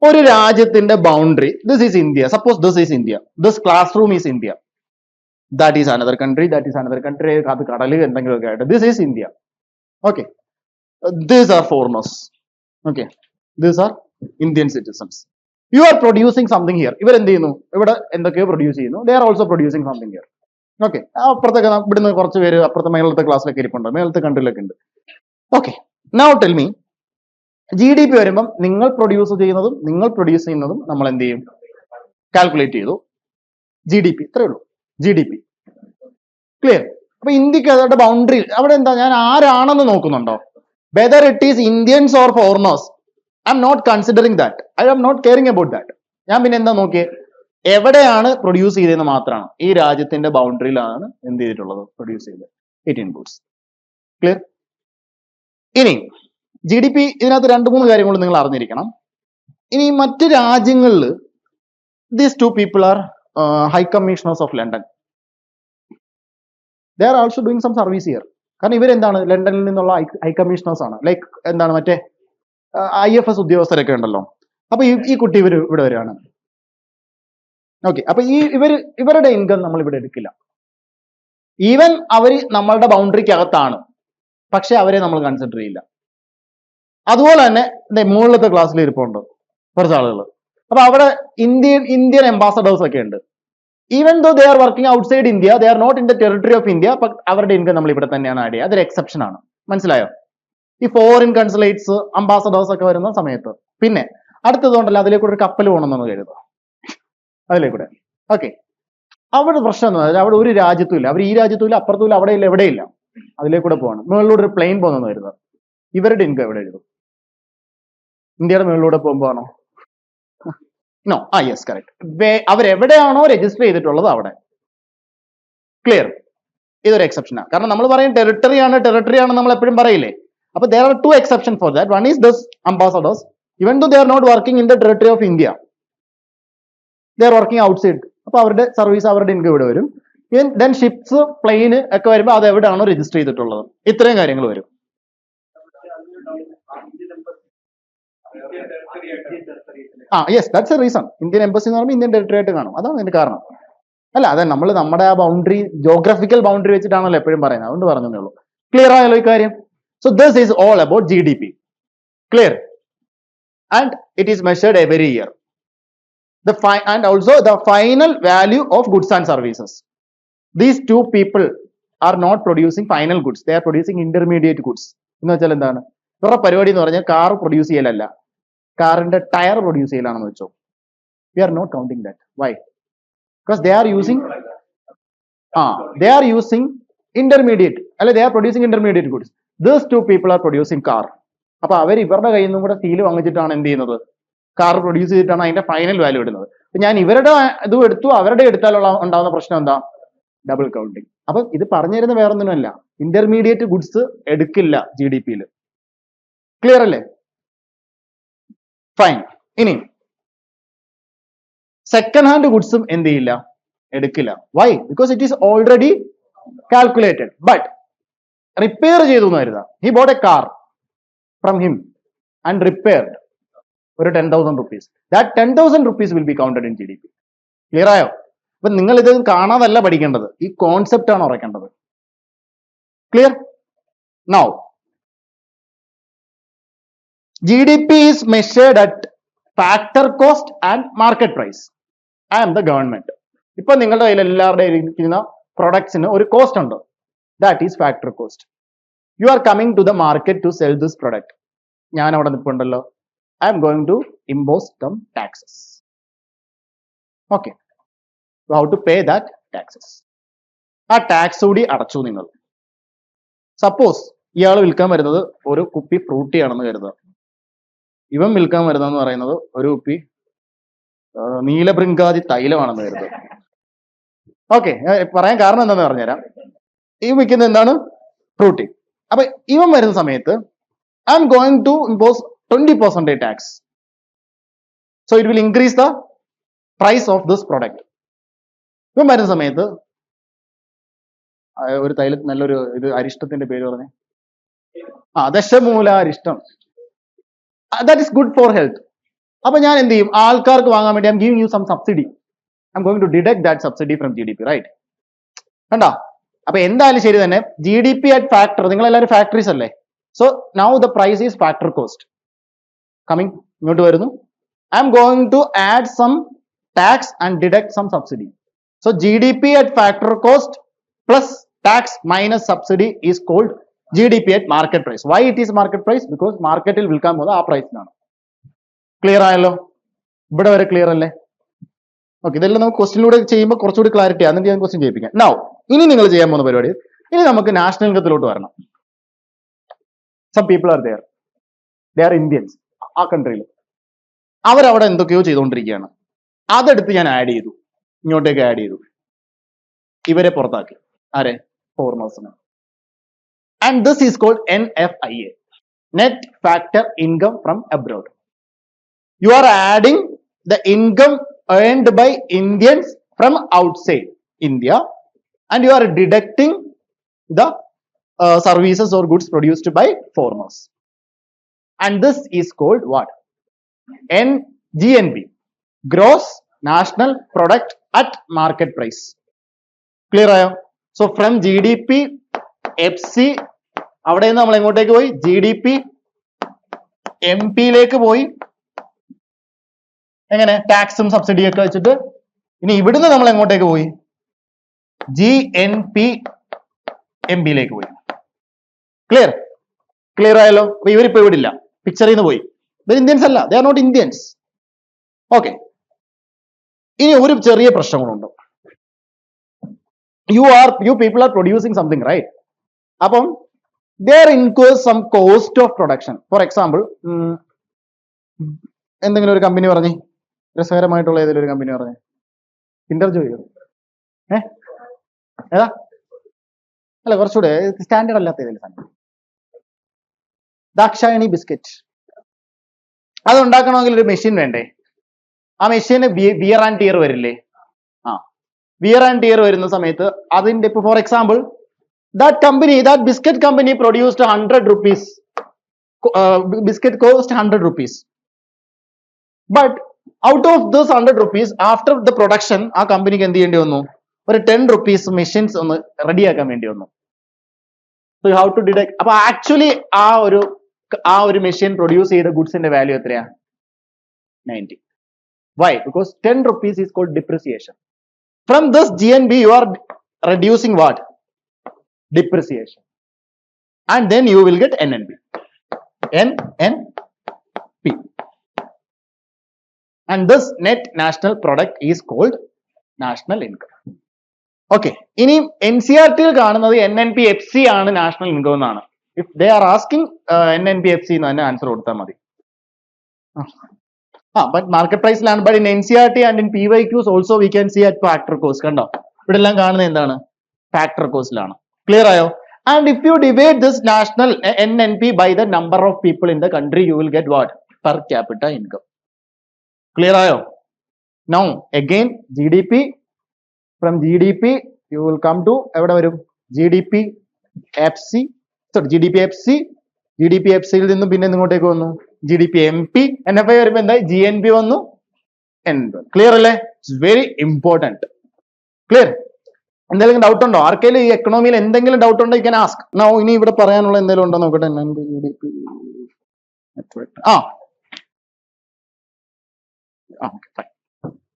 ഒരു രാജ്യത്തിന്റെ boundary, this is India, suppose this is India, this classroom is India, that is another country, that is another country, അത് കടല് എന്തെങ്കിലുമൊക്കെ ആയിട്ട്, this is India. Okay, these are foreigners. Okay, these are Indian citizens. You are producing something here. ഇവർ എന്ത് ചെയ്യുന്നു? ഇവിടെ എന്തൊക്കെയോ produce ചെയ്യുന്നു. They are also producing something here. Okay, അപ്പുറത്തൊക്കെ ഇവിടുന്ന് കുറച്ച് പേര് അപ്പുറത്തെ മേളത്തെ ക്ലാസ്സിലൊക്കെ ഇരിപ്പുണ്ട്, മേളത്തെ കൺട്രിയിലൊക്കെ ഉണ്ട്. Okay, now tell me, GDP വരുമ്പം നിങ്ങൾ പ്രൊഡ്യൂസ് ചെയ്യുന്നതും നമ്മൾ എന്ത് ചെയ്യും? കാൽക്കുലേറ്റ് ചെയ്തു. GDP ഇത്രയേ ഉള്ളൂ. GDP clear. അപ്പൊ ഇന്ത്യക്ക് അതോടെ ബൗണ്ടറി അവിടെ എന്താ, ഞാൻ ആരാണെന്ന് നോക്കുന്നുണ്ടോ? Whether it is Indians or foreigners, I am not considering that, I am not caring about that. ഞാൻ പിന്നെ എന്താ നോക്കിയേ, എവിടെയാണ് പ്രൊഡ്യൂസ് ചെയ്തതെന്ന് മാത്രമാണ്. ഈ രാജ്യത്തിന്റെ ബൗണ്ടറിയിലാണ് എന്ത് ചെയ്തിട്ടുള്ളത്? പ്രൊഡ്യൂസ് ചെയ്തത്. It includes. ക്ലിയർ. ഇനി GDP ഇതിനകത്ത് 2-3 കാര്യങ്ങൾ നിങ്ങൾ അറിഞ്ഞിരിക്കണം. ഇനി മറ്റ് രാജ്യങ്ങളിൽ these 2 people are high commissioners of London. They are also doing some service here. കാരണം ഇവരെന്താണ്, ലണ്ടനിൽ നിന്നുള്ള ഹൈ കമ്മീഷണേഴ്സ് ആണ്. ലൈക്ക് എന്താണ്, മറ്റേ IFS ഉദ്യോഗസ്ഥരൊക്കെ ഉണ്ടല്ലോ. അപ്പൊ ഈ കുട്ടി ഇവിടെ വരികയാണ്. ഓക്കെ, അപ്പൊ ഇവരുടെ ഇൻകം നമ്മൾ ഇവിടെ എടുക്കില്ല. ഈവൻ അവർ നമ്മളുടെ ബൗണ്ടറിക്ക് അകത്താണ്, പക്ഷെ അവരെ നമ്മൾ കൺസിഡർ ചെയ്യില്ല. അതുപോലെ തന്നെ മുകളിലത്തെ ക്ലാസ്സിൽ ഇരിപ്പുണ്ട് കുറച്ച് ആളുകൾ. അപ്പൊ അവിടെ ഇന്ത്യൻ അംബാസഡേഴ്സ് ഒക്കെ ഉണ്ട്. Even though they are working outside India, they are not in the territory of India, but അവരുടെ ഇൻകം നമ്മൾ ഇവിടെ തന്നെയാണ് ആഡ് ചെയ്യുക. അതൊരു എക്സെപ്ഷൻ ആണ്. മനസ്സിലായോ? ഈ ഫോറിൻ കൺസുലേറ്റ്സ്, അംബാസഡേഴ്സ് ഒക്കെ വരുന്ന സമയത്ത്. പിന്നെ അടുത്തതുകൊണ്ടല്ല, അതിലേക്കൂടെ ഒരു കപ്പൽ പോകണമെന്ന് കരുതുക, അതിലേക്കൂടെ. ഓക്കെ, അവിടെ പ്രശ്നം എന്താ വെച്ചാൽ അവിടെ ഒരു രാജ്യത്തും ഇല്ല, അവർ ഈ രാജ്യത്തും ഇല്ല, അപ്പുറത്തും ഇല്ല, അവിടെ ഇല്ല, എവിടെയില്ല, അതിലേക്കൂടെ പോകണം. മുകളിലൂടെ ഒരു പ്ലെയിൻ പോകുന്നെന്ന് കരുതുക. ഇവരുടെ ഇൻകം എവിടെ എഴുതും? ഇന്ത്യയുടെ മുകളിലൂടെ പോകുമ്പോൾ ആണോ? നോ. Yes, correct. അവരെവിടെയാണോ രജിസ്റ്റർ ചെയ്തിട്ടുള്ളത് അവിടെ. ക്ലിയർ. ഇതൊരു എക്സെപ്ഷനാണ്. കാരണം നമ്മൾ പറയും ടെറിട്ടറി ആണ് നമ്മൾ എപ്പോഴും പറയില്ലേ. അപ്പൊ there are 2 exceptions for that. One is this ambassadors, even though they are not working in the territory of India, they are working outside. അപ്പൊ അവരുടെ സർവീസ്, അവരുടെ ഇൻകം ഇവിടെ വരും. ദെൻ ഷിപ്സ്, പ്ലെയിന് ഒക്കെ വരുമ്പോൾ അത് എവിടെയാണോ രജിസ്റ്റർ ചെയ്തിട്ടുള്ളത്. ഇത്രയും കാര്യങ്ങൾ വരും. Yes, that's A reason. Indian embassy എന്ന് പറയുമ്പോൾ ഇന്ത്യൻ ടെറിട്ടറി ആയിട്ട് കാണും. അതാണ് ഇതിന്റെ കാരണം. അല്ല, അതെ, നമ്മൾ നമ്മുടെ ആ ബൗണ്ടറി, ജോഗ്രഫിക്കൽ ബൗണ്ടറി വെച്ചിട്ടാണല്ലോ എപ്പോഴും പറയുന്നത്. അതുകൊണ്ട് പറഞ്ഞതേ ഉള്ളൂ. ക്ലിയർ ആയല്ലോ ഈ കാര്യം? So this is all about GDP. Clear? And it is measured every year. And also the final value of goods and services. These 2 people are not producing final goods. They are producing intermediate goods. എന്ന് വെച്ചാൽ എന്താണ്? ഇവരുടെ പരിപാടി എന്ന് പറഞ്ഞാൽ car produce ചെയ്യലല്ല, കാറിന്റെ tyre produce ചെയ്യലാണെന്ന് വെച്ചോ. We are not counting that. Why? Because they are using intermediate, അല്ലെ, they are producing intermediate goods. These 2 people are producing car. അപ്പൊ അവർ ഇവരുടെ കയ്യിൽ നിന്നും കൂടെ സ്റ്റീൽ വാങ്ങിച്ചിട്ടാണ് എന്ത് ചെയ്യുന്നത്? കാർ പ്രൊഡ്യൂസ് ചെയ്തിട്ടാണ് അതിന്റെ ഫൈനൽ വാല്യൂ ഇടുന്നത്. അപ്പൊ ഞാൻ ഇവരുടെ ഇതും എടുത്തു, അവരുടെ എടുത്താലുള്ള ഉണ്ടാകുന്ന പ്രശ്നം എന്താ? Double counting. അപ്പൊ ഇത് പറഞ്ഞു തരുന്ന വേറൊന്നിനുമല്ല, ഇന്റർമീഡിയറ്റ് ഗുഡ്സ് എടുക്കില്ല GDP-യിൽ. ക്ലിയർ അല്ലേ? ഫൈൻ. ഇനി സെക്കൻഡ് ഹാൻഡ് ഗുഡ്സും എന്ത് ചെയ്യില്ല? എടുക്കില്ല. Why? Because it is already calculated. But repair ചെയ്തു എന്ന് കരുതാം. He bought a car from him and repaired ഒരു 10,000 rupees. That 10,000 rupees will be counted in GDP. Clear ആയോ? അപ്പൊ നിങ്ങൾ ഇത് കാണാതല്ല പഠിക്കേണ്ടത്, ഈ കോൺസെപ്റ്റ് ആണ് ഉറക്കേണ്ടത്. Clear? Now GDP is measured at factor cost and market price. I am the government. ഇപ്പൊ നിങ്ങളുടെ കയ്യിൽ എല്ലാവരുടെയും ഇരിക്കുന്ന പ്രൊഡക്ട്സിന് ഒരു കോസ്റ്റ് ഉണ്ട്. That is factor cost. You are coming to the market to sell this product. ഞാൻ അവിടെ നിൽപ്പുണ്ടല്ലോ, I am going to impose some taxes. Okay. So how to pay that taxes? ആ ടാക്സ് കൂടി അടച്ചു നിങ്ങൾ. സപ്പോസ് ഇയാൾ വിൽക്കാൻ വരുന്നത് ഒരു കുപ്പി ഫ്രൂട്ടി ആണെന്ന് കരുതുക. ഇവൻ വിൽക്കാൻ വരുന്നതെന്ന് പറയുന്നത് ഒരു കുപ്പി നീലബൃങ്കാതി തൈലമാണെന്ന് കരുതുക. ഓക്കെ, പറയാൻ കാരണം എന്താണെന്ന് പറഞ്ഞുതരാം. ഈ വിൽക്കുന്നത് എന്താണ്? ഫ്രൂട്ടി. അപ്പൊ ഇവൻ വരുന്ന സമയത്ത് I am going to impose 20% tax. So it will increase the price of this product. ഇവൻ വരുന്ന സമയത്ത് ഒരു തൈലത്തിന് നല്ലൊരു അരിഷ്ടത്തിന്റെ പേര് പറഞ്ഞേ. ദശമൂല അരിഷ്ടം. That is good for health. അപ്പൊ ഞാൻ എന്ത് ചെയ്യും? ആൾക്കാർക്ക് വാങ്ങാൻ വേണ്ടി I'm giving you some subsidy. I'm going to deduct that subsidy from GDP, right? കണ്ടോ? അപ്പൊ എന്തായാലും ശരി തന്നെ GDP at factor, നിങ്ങൾ എല്ലാവരും ഫാക്ടറീസ് അല്ലേ? So now the price is factor cost. Coming ഇങ്ങോട്ട് വരുന്നു. I am going to add some tax and deduct some subsidy. So GDP at factor cost plus tax minus subsidy is called GDP at market price. Why it is market price? Because market il vilkan പോകുന്നത് ആ പ്രൈസിനാണ്. Clear ആയല്ലോ? ഇവിടെ വരെ clear അല്ലേ? Okay, ഇതെല്ലാം നമുക്ക് ക്വസ്റ്റിലൂടെ ചെയ്യുമ്പോൾ കുറച്ചുകൂടി ക്ലാരിറ്റി ആണ്. എന്നിട്ട് ഞാൻ ക്വസ്റ്റ്യൻ ചെയ്യിപ്പിക്കാം. നൗ ഇനി നിങ്ങൾ ചെയ്യാൻ പോകുന്ന പരിപാടി, ഇനി നമുക്ക് നാഷണൽ ഇൻകത്തിലോട്ട് വരണം. Some people are there, they are Indians. ആ കൺട്രിയിൽ അവരവിടെ എന്തൊക്കെയോ ചെയ്തുകൊണ്ടിരിക്കുകയാണ്. അതെടുത്ത് ഞാൻ ആഡ് ചെയ്തു, ഇങ്ങോട്ടേക്ക് ആഡ് ചെയ്തു, ഇവരെ പുറത്താക്കി. ആരെ? ഫോറിനേഴ്സിനെ. And this is called NFIA, net factor income from abroad. You are adding the income earned by Indians from outside India and you are deducting the services or goods produced by foreigners. And this is called what? GNP, gross national product at market price. Clear ആയോ? So from GDP FC അവിടെ നിന്ന് നമ്മൾ എങ്ങോട്ടേക്ക് പോയി? GDP MP യിലേക്ക് പോയി. എങ്ങനെ? ടാക്സും സബ്സിഡിയും ഒക്കെ വെച്ചിട്ട്. ഇനി ഇവിടുന്ന് നമ്മൾ എങ്ങോട്ടേക്ക് പോയി? GNP MP യിലേക്ക് പോയി. ക്ലിയർ? ക്ലിയർ ആയല്ലോ? അപ്പൊ ഇവരിപ്പോ ഇവിടെ ഇല്ല, പിക്ചറിൽ നിന്ന് പോയി. ഇവർ ഇന്ത്യൻസ് അല്ല, they are not Indians. Okay, ഇനി ഒരു ചെറിയ പ്രശ്നങ്ങളുണ്ട്. you people are producing something, right? അപ്പം there incurs some cost of production. For example, എന്തെങ്കിലും ഒരു കമ്പനി പറഞ്ഞേ, രസകരമായിട്ടുള്ള ഏതെങ്കിലും ഒരു കമ്പനി പറഞ്ഞേ. Kinder Joyo? ഏതാ? അല്ല, കുറച്ചുകൂടെ സ്റ്റാൻഡേർഡ് അല്ലാത്ത ഏതെങ്കിലും സാധനം. ദാക്ഷായണി ബിസ്ക്കറ്റ്. അത് ഉണ്ടാക്കണമെങ്കിൽ ഒരു മെഷീൻ വേണ്ടേ? ആ മെഷീന് വിയർ ആൻഡ് ടിയർ വരില്ലേ? വിയർ ആൻഡ് ടിയർ വരുന്ന സമയത്ത് അതിന്റെ ഇപ്പൊ for example that biscuit company produced 100 rupees. Biscuit cost 100 rupees. But out of this 100 rupees, after the production, ആ കമ്പനിക്ക് എന്ത് ചെയ്യേണ്ടി വന്നു? ഒരു 10 rupees മെഷീൻസ് ഒന്ന് റെഡിയാക്കാൻ വേണ്ടി വന്നു. So you have to deduct. അപ്പൊ ആക്ച്വലി ആ ഒരു മെഷീൻ പ്രൊഡ്യൂസ് ചെയ്ത ഗുഡ്സിന്റെ വാല്യൂ എത്രയാ? 90. Why? Because 10 rupees is called depreciation. From this GNB you are reducing what? Depreciation. And then you will get NNP. NNP. And this net national product is called national income. Okay. ഇനി NCERT യിൽ കാണുന്നത് NNP-FC ആണ് national income എന്നാണ്. If they are asking NNP-FC എന്ന് തന്നെ answer കൊടുത്താൽ മതി. But market price ലാണ്. But in NCERT and in PYQs also we can see at factor cost. കണ്ടോ? ഇവിടെ എല്ലാം കാണുന്നത് എന്താണ്? ഫാക്ടർ കോസ്റ്റിലാണ്. ക്ലിയർ ആയോ? And if you divide this national NNP by the number of people in the country, you will get what? Per capita income. Clear ആയോ? Now again GDP, from GDP you will come to എവിടെ വരും? GDP FC. Sorry, GDP FC യിൽ നിന്നും പിന്നെ ഇങ്ങോട്ടേക്ക് വന്നു GDP MP. NFI വരുമ്പോ എന്തായി? GNP വന്നു. ക്ലിയർ അല്ലേ? It's very important. ക്ലിയർ? എന്തെങ്കിലും ഡൗട്ട് ഉണ്ടോ? ആർക്കെങ്കിലും ഈ എക്കണോമിയിൽ എന്തെങ്കിലും ഡൗട്ട് ഉണ്ടോ? You can ask. നൗ ഇനി ഇവിടെ പറയാനുള്ള എന്തെങ്കിലും ഉണ്ടോ നോക്കട്ടെ. GDP okay fine.